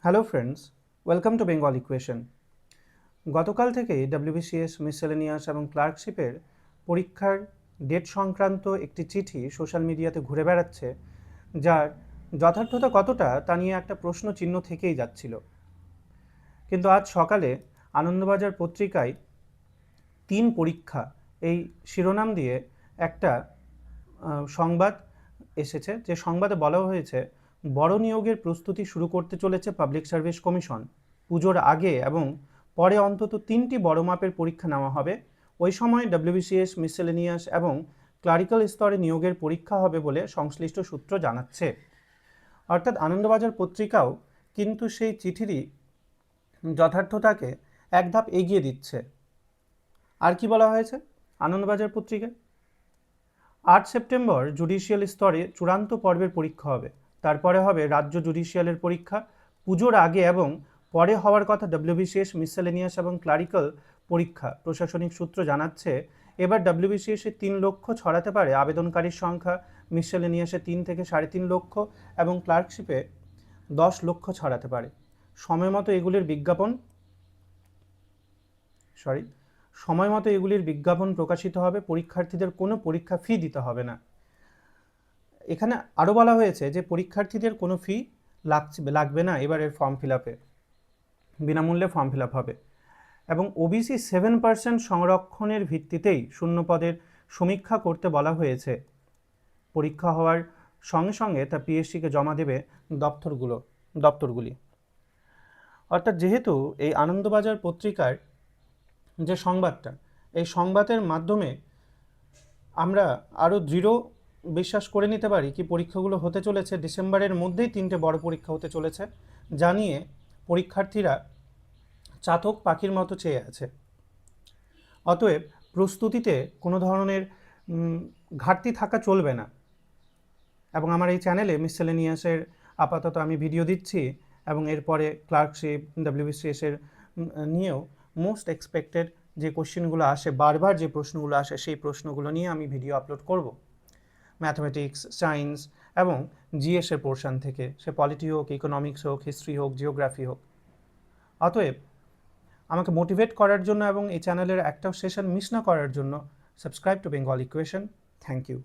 Hello friends, welcome to Bengal equation. গতকাল থেকেই WBCS miscellaneous এবং ক্লার্কশিপের পরীক্ষার ডেট সংক্রান্ত একটি চিঠি সোশ্যাল মিডিয়াতে ঘুরে বেড়াচ্ছে, যার যথার্থতা কতটা তা নিয়ে একটা প্রশ্ন চিহ্ন থেকেই যাচ্ছিল। কিন্তু আজ সকালে আনন্দবাজার পত্রিকায় 3 পরীক্ষা এই শিরোনাম দিয়ে একটা সংবাদ এসেছে, যে সংবাদে বলা হয়েছে বড় নিয়োগের প্রস্তুতি শুরু করতে চলেছে পাবলিক সার্ভিস কমিশন। পুজোর আগে এবং পরে অন্তত 3টি বড় মাপের পরীক্ষা নেওয়া হবে। ওই সময় ডব্লিউবিসিএস, মিসেলেনিয়াস এবং ক্লারিক্যাল স্তরে নিয়োগের পরীক্ষা হবে বলে সংশ্লিষ্ট সূত্র জানাচ্ছে। অর্থাৎ আনন্দবাজার পত্রিকাও কিন্তু সেই চিঠিরই যথার্থতাকে এক ধাপ এগিয়ে দিচ্ছে। আর কি বলা হয়েছে আনন্দবাজার পত্রিকায়? 8 সেপ্টেম্বর জুডিশিয়াল স্তরে চূড়ান্ত পর্বের পরীক্ষা হবে, তারপরে হবে রাজ্য জুডিশিয়ালের পরীক্ষা। পুজোর আগে এবং পরে হওয়ার কথা ডব্লিউবিসিএস, মিসেলেনিয়াস এবং ক্লারিক্যাল পরীক্ষা। প্রশাসনিক সূত্র জানাচ্ছে এবার ডব্লিউবিসিএসে 3 লক্ষ ছড়াতে পারে আবেদনকারীর সংখ্যা, মিসেলেনিয়াসে 3 থেকে 3.5 লক্ষ এবং ক্লার্কশিপে 10 লক্ষ ছড়াতে পারে। সময় মতো এগুলির বিজ্ঞাপন প্রকাশিত হবে। পরীক্ষার্থীদের কোনো পরীক্ষা ফি দিতে হবে না। এখানে আরও বলা হয়েছে যে পরীক্ষার্থীদের কোনো ফি লাগবে না এবারের ফর্ম ফিল আপে, বিনামূল্যে ফর্ম ফিল আপ হবে। এবং ওবিসি 7% সংরক্ষণের ভিত্তিতেই শূন্যপদের সমীক্ষা করতে বলা হয়েছে। পরীক্ষা হওয়ার সঙ্গে সঙ্গে তা পিএসসিকে জমা দেবে দপ্তরগুলি। অর্থাৎ যেহেতু এই আনন্দবাজার পত্রিকার যে সংবাদটা, এই সংবাদের মাধ্যমে আমরা আরও দৃঢ় বিশ্বাস করে নিতে পারি কি পরীক্ষাগুলো হতে চলেছে ডিসেম্বরের মধ্যেই 3টে বড় পরীক্ষা হতে চলেছে, জানিয়ে পরীক্ষার্থীরা চাতক পাখির মতো চেয়ে আছে। অতএব প্রস্তুতিতে কোনো ধরনের ঘাটতি থাকা চলবে না। এবং আমার এই চ্যানেলে মিসেলেনিয়াসের আপাতত আমি ভিডিও দিচ্ছি, এবং এরপরে ক্লার্কশিপ, ডব্লিউবিসিএসের নিয়েও মোস্ট এক্সপেক্টেড যে কোশ্চেনগুলো আসে, বারবার যে প্রশ্নগুলো আসে, সেই প্রশ্নগুলো নিয়ে আমি ভিডিও আপলোড করব। ম্যাথমেটিক্স, সায়েন্স এবং জিএসের পোর্শন থেকে, সে পলিটি হোক, ইকোনমিক্স হোক, হিস্ট্রি হোক, জিওগ্রাফি হোক। অতএব আমাকে মোটিভেট করার জন্য এবং এই চ্যানেলের একটাও সেশন মিস না করার জন্য subscribe to Bengal Equation. Thank you.